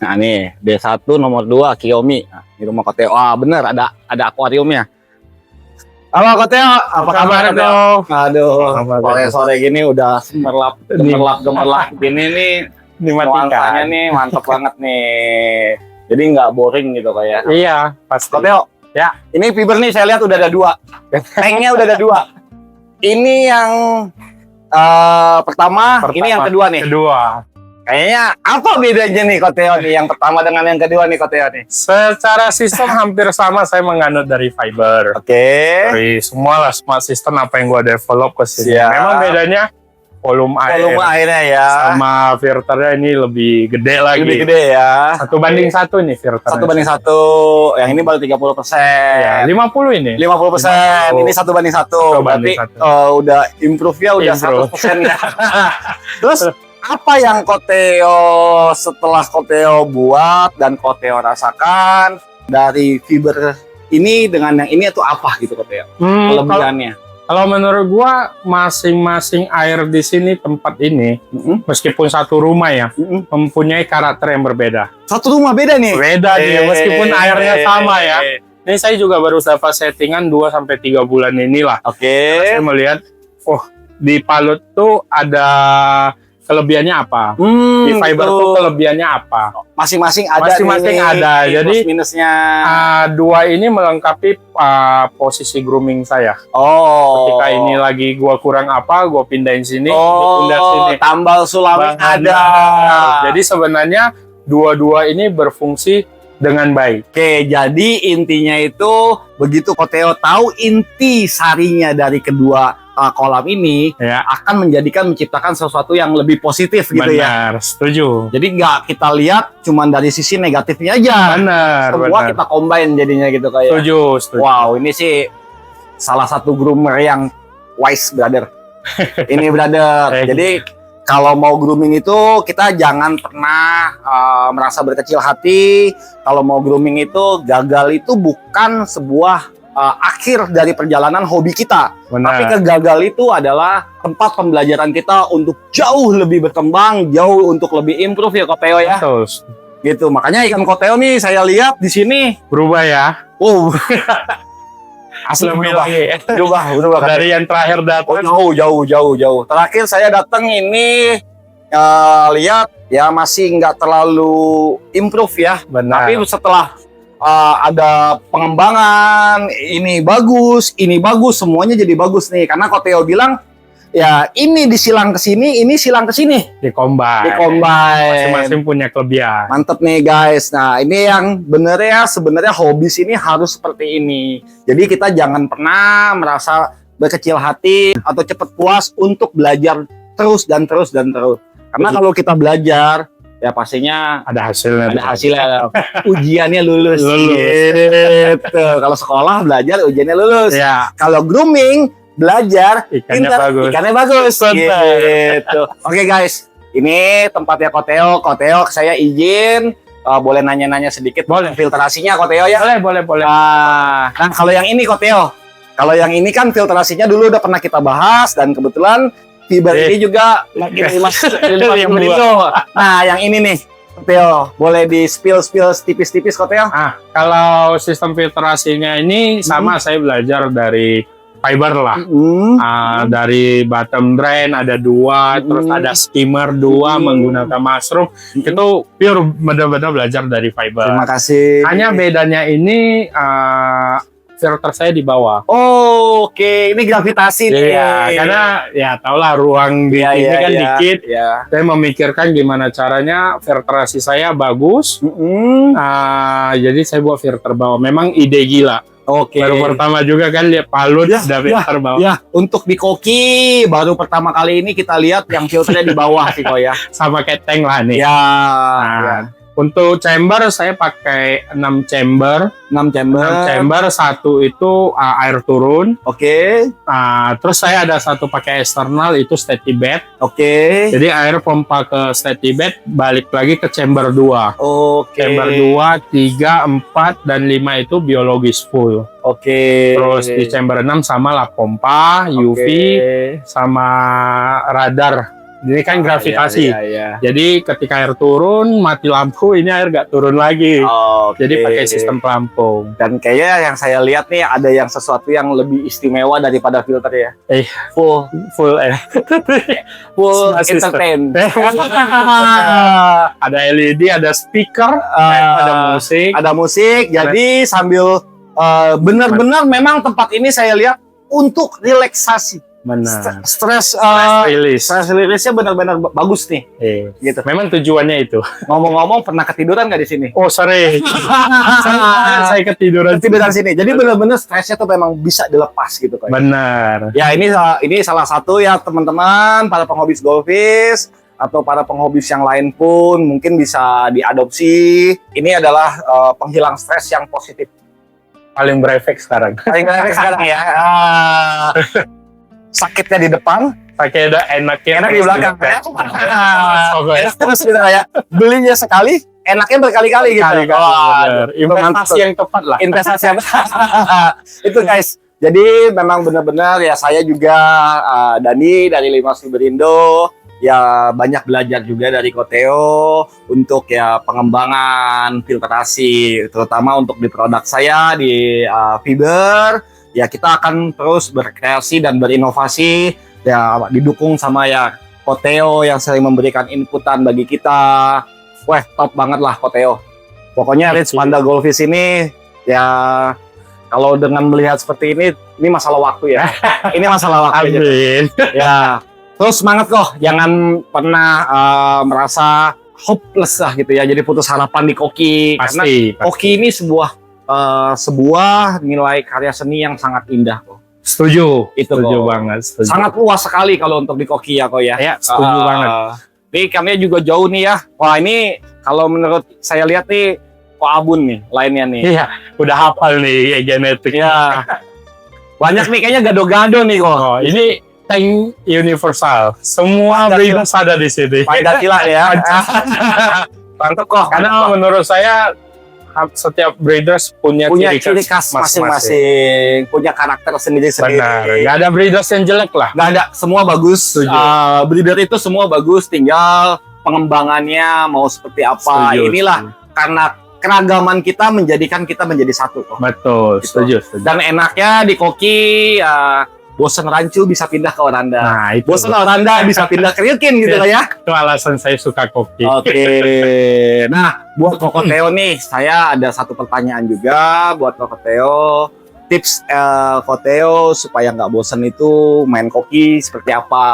Nah nih D1 nomor 2 Kiyomi. Nah, di rumah Koteo. Wah bener ada akuariumnya. Halo Koteo, apa kabar Koteo? Aduh, sore-sore gini udah gemerlap gini nih. Nuansanya nih mantep banget nih. Jadi nggak boring gitu kayak. Iya, pasti. Koteo, ya ini fiber nih saya lihat udah ada 2. Tanknya udah ada 2. Ini yang pertama, ini yang kedua nih. Kayaknya apa bedanya nih Koteo nih yang pertama dengan yang kedua nih Koteo nih? Secara sistem hampir sama, saya menganut dari fiber. Dari semua sistem apa yang gua develop ke sini. Memang bedanya volume airnya ya. Sama filternya ini lebih gede lagi. Lebih gede ya. 1:1 nih filter. 1:1. Yang ini baru 30%. Ya, 50 ini. 50%. Ini 1:1. Berarti udah improve ya udah 100% ya. Terus apa yang Koteo setelah Koteo buat dan Koteo rasakan dari fiber ini dengan yang ini itu apa gitu Koteo? Kelebihannya. Kalau menurut gua masing-masing air di sini tempat ini meskipun satu rumah ya mempunyai karakter yang berbeda. Satu rumah beda nih. Beda dia meskipun airnya sama ya. Ini saya juga baru dapat settingan 2-3 bulan inilah. Saya melihat di Palut tuh ada kelebihannya apa? Di fiber tuh kelebihannya apa? Masing-masing ada. Jadi plus minusnya. 2 ini melengkapi posisi grooming saya. Ketika ini lagi gua kurang apa, gua pindahin sini, pindah sini. Tambal sulam ada. Jadi sebenarnya dua-dua ini berfungsi dengan baik. Oke, jadi intinya itu begitu Koteo tahu inti sarinya dari kedua kolam ini akan menciptakan sesuatu yang lebih positif gitu ya. Benar, setuju. Jadi nggak kita lihat cuman dari sisi negatifnya aja. Semua kita combine jadinya gitu kayak. Setuju. Wow, ini sih salah satu groomer yang wise brother. Ini brother. Jadi kalau mau grooming itu kita jangan pernah merasa berkecil hati. Kalau mau grooming itu gagal itu bukan sebuah akhir dari perjalanan hobi kita. Tapi kegagalan itu adalah tempat pembelajaran kita untuk jauh lebih berkembang, jauh untuk lebih improve ya Koteo ya. Betul. Gitu. Makanya ikan Koteo nih saya lihat di sini berubah ya. Asli berubah. Dari yang terakhir datang. Jauh. Terakhir saya datang ini lihat ya masih nggak terlalu improve ya. Tapi setelah ada pengembangan, ini bagus, semuanya jadi bagus nih. Karena Koteo bilang, ya ini disilang ke sini, ini silang ke sini. Di-combine. Masing-masing punya kelebihan. Mantep nih guys. Nah ini yang bener ya, sebenarnya hobi sini harus seperti ini. Jadi kita jangan pernah merasa berkecil hati atau cepat puas untuk belajar terus. Karena kalau kita belajar, ya pastinya ada hasilnya. Ujiannya lulus. Gitu. Kalau sekolah belajar ujiannya lulus. Kalau grooming belajar ikannya bagus. Gitu. Oke guys, ini tempatnya Koteo. Saya izin boleh nanya-nanya sedikit. Boleh. Filtrasinya Koteo ya? Boleh. Nah kalau yang ini Koteo. Kalau yang ini kan filtrasinya dulu udah pernah kita bahas dan kebetulan fiber ini juga Nah, yang ini nih, Koteo, boleh di spill tipis-tipis, Koteo? Kalau sistem filtrasinya ini sama saya belajar dari fiber lah. Dari bottom drain ada 2, terus ada skimmer 2 menggunakan mushroom. Itu pure benar-benar belajar dari fiber. Terima kasih. Hanya bedanya ini filter saya di bawah. Oke. Ini gravitasi nih. Karena ya taulah ruang di sini kan dikit. Saya memikirkan gimana caranya filtrasi saya bagus. Jadi saya buat filter bawah. Memang ide gila. Baru pertama juga kan lihat Palut ada filter bawah. Untuk di koki baru pertama kali ini kita lihat yang filternya di bawah sih kok ya. Sama kayak tank lah nih. Untuk chamber saya pakai 6 chamber. 6 chamber, satu itu air turun. Oke. Terus saya ada satu pakai eksternal itu steady bed. Oke. Jadi air pompa ke steady bed balik lagi ke chamber 2. Oke. Chamber 2, 3, 4 dan 5 itu biologis full. Oke. Terus di chamber 6 sama lah pompa, UV sama radar Ini kan gravitasi. Iya. Jadi ketika air turun, mati lampu, ini air nggak turun lagi. Oke. Jadi pakai sistem pelampung. Dan kayaknya yang saya lihat nih ada yang sesuatu yang lebih istimewa daripada filter ya. Full Full Smart system. entertain. Ada LED, ada speaker, ada musik. Ada musik. Jadi sambil benar-benar memang tempat ini saya lihat untuk relaksasi. Benar. Stress Release. stress release-nya benar-benar bagus nih. Gitu. Memang tujuannya itu. Ngomong-ngomong, pernah ketiduran nggak di sini? Oh, sering. saya ketiduran Sini. Jadi benar-benar stresnya tuh memang bisa dilepas gitu kan. Benar. Ya ini salah satu ya teman-teman para penghobis golfis atau para penghobis yang lain pun mungkin bisa diadopsi. Ini adalah penghilang stres yang positif. Paling berefek sekarang. Paling efek sekarang ya. Sakitnya di depan, Pakai ada enaknya. enak di belakang ya. Pokoknya. Enak terus gitu ya. Belinya sekali, enaknya berkali-kali gitu. Benar. Investasi mantap. yang tepat lah. Investasi yang itu guys. Jadi memang benar-benar ya saya juga Dani dari Limas Berindo ya banyak belajar juga dari Koteo untuk ya pengembangan filtrasi terutama untuk di produk saya di fiber ya kita akan terus berkreasi dan berinovasi ya didukung sama ya Koteo yang sering memberikan inputan bagi kita. Wah, top banget lah Koteo. Pokoknya Rich Panda Golfis ini ya kalau dengan melihat seperti ini masalah waktu ya. Ini masalah waktu aja. Amin. Ya. Terus semangat kok, jangan pernah merasa hopeless lah gitu ya. Jadi putus harapan di Koki karena Koki ini sebuah nilai karya seni yang sangat indah kok. Setuju. Setuju banget. Setuju. Sangat luas sekali kalau untuk di Koki ya kok ya. Ya, setuju banget. Ini ikannya juga jauh nih ya. Wah ini kalau menurut saya lihat nih kok abun nih lainnya nih. Iya, udah hafal nih genetik. Ya. Banyak nih kayaknya gado-gado nih kok. Oh, ini tank universal. Semua breeders ada di sini. Pancasila ya. Mantap kok. Karena menurut saya setiap breeders punya ciri khas masing-masing, punya karakter sendiri-sendiri. Benar. Gak ada breeders yang jelek lah. Gak ada, semua bagus. Breeder itu semua bagus, tinggal pengembangannya mau seperti apa. Inilah karena keragaman kita menjadikan kita menjadi satu kok. Betul, Gitu. setuju. Dan enaknya di Koki bosen rancu bisa pindah ke Oranda. Nah, itu. Bosen Oranda bisa pindah ke Ryukin gitu lah ya. Itu alasan saya suka kopi. Oke. Nah, buat Kokoteo nih, saya ada satu pertanyaan juga buat Kokoteo. Tips Koteo supaya nggak bosen itu main koki seperti apa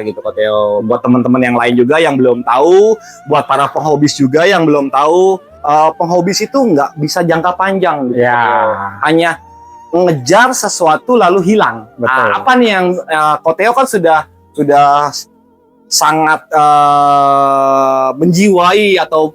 gitu Koteo. Buat teman-teman yang lain juga yang belum tahu, buat para penghobis juga yang belum tahu, penghobis itu nggak bisa jangka panjang gitu. Ya. Koteo. Hanya ngejar sesuatu lalu hilang. Betul. Apa nih yang Koteo kan sudah sangat menjiwai atau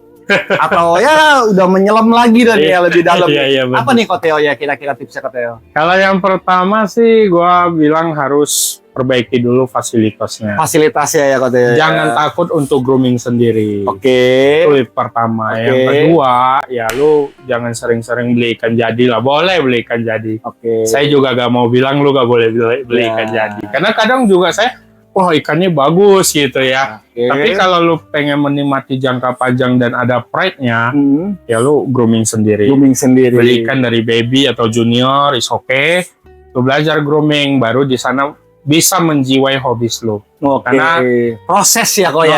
ya udah menyelam lagi dan ya lebih dalam. Iya, Apa nih Koteo ya kira-kira tipsnya Koteo? Kalau yang pertama sih gua bilang harus perbaiki dulu fasilitasnya. Fasilitasnya ya Koteo. Jangan takut untuk grooming sendiri. Oke. Itu pertama. Oke. Yang kedua, ya lu jangan sering-sering beli ikan jadi lah. Boleh beli ikan jadi. Oke. Saya juga gak mau bilang lu gak boleh beli Ya. ikan jadi. Karena kadang juga saya, wah ikannya bagus gitu ya. Oke. Tapi kalau lu pengen menikmati jangka panjang dan ada pride-nya, ya lu grooming sendiri. Grooming sendiri. Beli ikan dari baby atau junior, is okay. Lu belajar grooming, baru di sana bisa menjiwai hobis lu. Oke. Karena proses ya kok ya.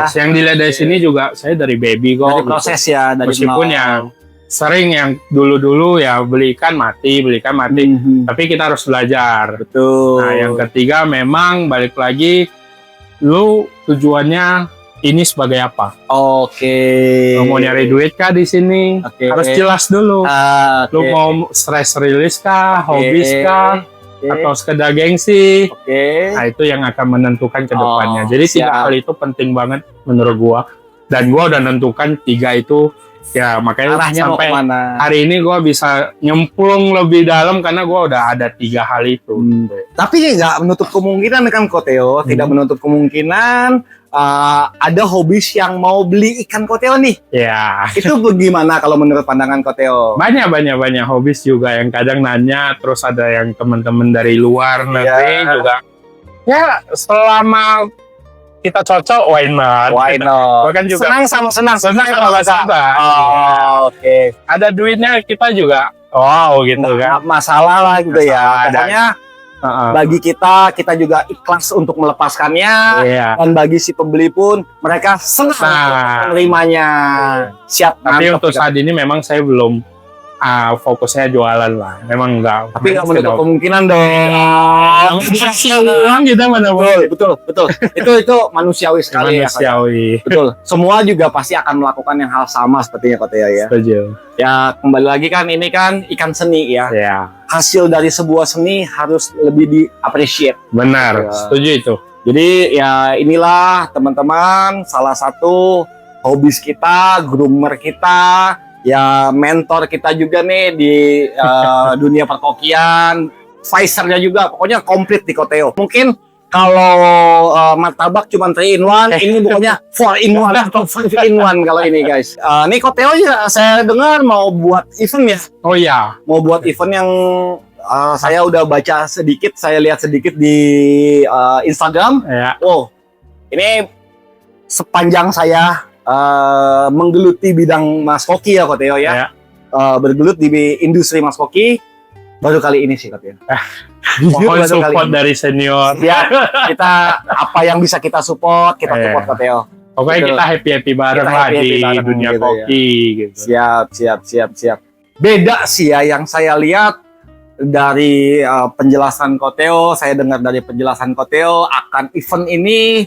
Proses. Yang dilihat dari sini juga saya dari baby kok. Dari proses ya dari Meskipun nol. yang sering yang dulu-dulu ya beli ikan mati. Tapi kita harus belajar. Betul. Nah, yang ketiga memang balik lagi lu tujuannya ini sebagai apa? Oke. Lu mau nyari duit kah di sini? Oke. Harus jelas dulu. Lu Oke. mau stress release kah, Oke. hobis kah, Oke. atau sekedar gengsi? Oke. Nah, itu yang akan menentukan ke depannya. Jadi tiga siap. hal itu penting banget menurut gua. Dan gua udah nentukan tiga itu. Ya, makanya Arahnya mau sampai kemana? hari ini gua bisa nyemplung lebih dalam karena gua udah ada tiga hal itu. Tapi nggak menutup kemungkinan kan Koteo, tidak menutup kemungkinan ada hobis yang mau beli ikan Koteo nih. Ya, Itu bagaimana kalau menurut pandangan Koteo? banyak hobis juga yang kadang nanya, terus ada yang teman-teman dari luar negeri Ya. juga. Ya, selama kita cocok, why not? Why not? Bahkan juga Senang sama sama santai. Oh, oke. Ada duitnya kita juga wow gitu kan. Nggak masalah lah gitu ya. Masalah, Pokoknya bagi kita juga ikhlas untuk melepaskannya. Iya. Dan bagi si pembeli pun mereka senang untuk menerimanya. Siap. Tapi mantap, untuk siap. saat ini memang saya belum fokusnya jualan lah. Memang enggak. Tapi nggak menutup kemungkinan dong. Kita mana Betul. Itu manusiawi sekali ya. manusiawi. Betul. Semua juga pasti akan melakukan yang hal sama sepertinya Koteo ya. Setuju. Ya kembali lagi kan ini kan ikan seni ya. Ya, Hasil dari sebuah seni harus lebih di-appreciate. benar. Ya. Setuju itu. Jadi ya inilah teman-teman salah satu hobis kita, groomer kita, ya mentor kita juga nih di dunia perkokian, advisor-nya juga, pokoknya komplit di Koteo. Mungkin kalau martabak cuma 3 in 1, ini pokoknya 4 in 1 atau 5 in 1 kalau ini guys. Ini Koteo ya saya dengar mau buat event ya, Oh iya. mau buat event yang saya udah baca sedikit, saya lihat sedikit di Instagram. Ya. Wow, ini sepanjang saya menggeluti bidang mas koki ya Koteo ya, bergelut di industri mas koki, baru kali ini sih Koteo. Mohon support dari senior. Ya, kita apa yang bisa kita support, kita support Koteo. Pokoknya Betul. kita happy bareng Kita lah happy-happy di bareng dunia gitu ya. koki gitu. Siap. Beda sih ya yang saya lihat dari penjelasan Koteo, saya dengar dari penjelasan Koteo akan event ini,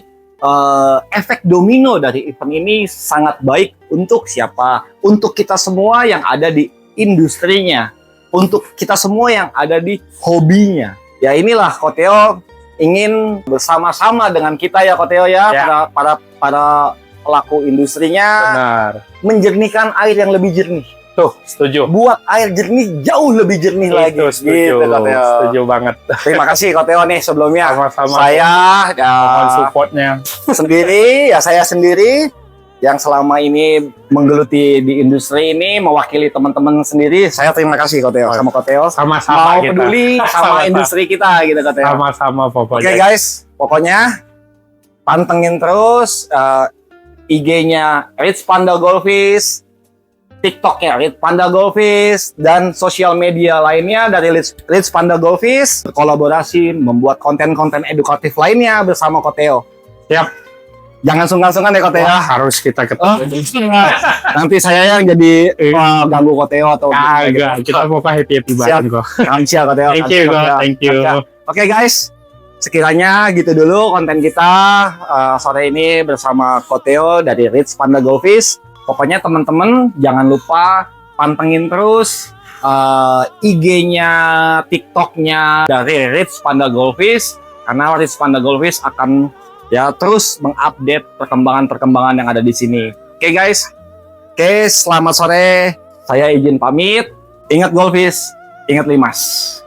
efek domino dari event ini sangat baik untuk siapa? Untuk kita semua yang ada di industrinya, untuk kita semua yang ada di hobinya. Ya inilah Koteo ingin bersama-sama dengan kita ya Koteo ya, Ya. para pelaku industrinya Benar. menjernihkan air yang lebih jernih. Tuh, setuju. Buat air jernih jauh lebih jernih lagi. Itu setuju. Gitu, Koteo. Setuju banget. Terima kasih Koteo nih sebelumnya. Sama-sama. Saya Mohon supportnya. saya sendiri yang selama ini menggeluti di industri ini mewakili teman-teman sendiri. Saya terima kasih Koteo sama Koteo. Sama-sama Mau kita. peduli sama Sama-sama. industri kita gitu Koteo. Sama-sama Oke pokoknya. guys, pokoknya pantengin terus IG-nya Rich Panda Goldfish, TikTok-nya Rich Panda Goldfish, dan sosial media lainnya dari Rich Panda Goldfish berkolaborasi membuat konten-konten edukatif lainnya bersama Koteo. Siap. Jangan sungkan-sungkan ya Koteo. Wah, harus kita ketemu. Nanti saya yang jadi ganggu Koteo atau Agak, kita mau happy bareng kok. Kancia Koteo. Thank you, Koteo. thank you. Oke guys, sekiranya gitu dulu konten kita sore ini bersama Koteo dari Rich Panda Goldfish. Pokoknya teman-teman jangan lupa pantengin terus IG-nya, TikTok-nya dari Rich Panda Goldfish, karena Rich Panda Goldfish akan ya terus mengupdate perkembangan-perkembangan yang ada di sini. Oke guys, selamat sore. Saya izin pamit. Ingat Goldfish, ingat Limas.